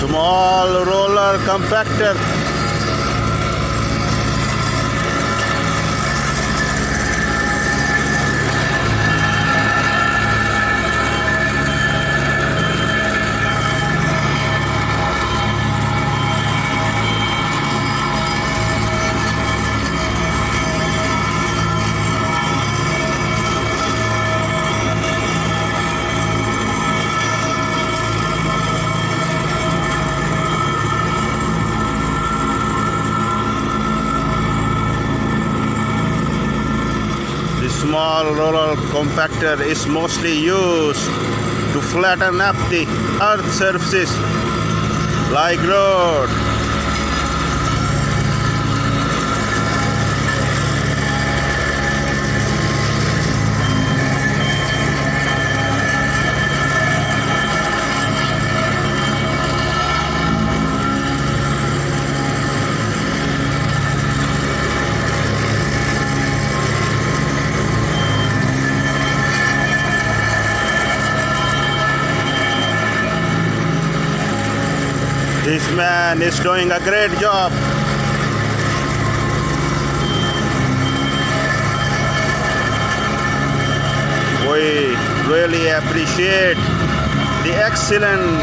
Small roller compactor. The small roller compactor is mostly used to flatten up the earth surfaces like road. This man is doing a great job. We really appreciate the excellent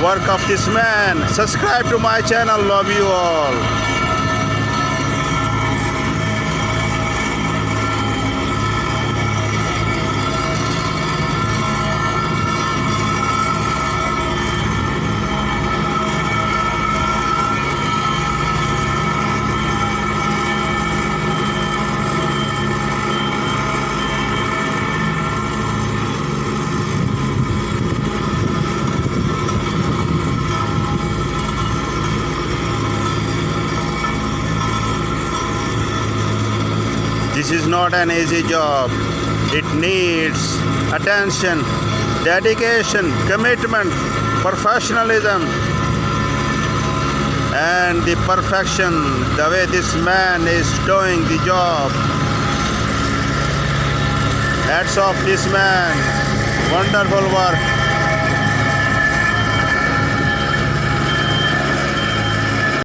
work of this man. Subscribe to my channel. Love you all. This is not an easy job. It needs attention, dedication, commitment, professionalism, and the perfection, the way this man is doing the job. Hats off this man. Wonderful work.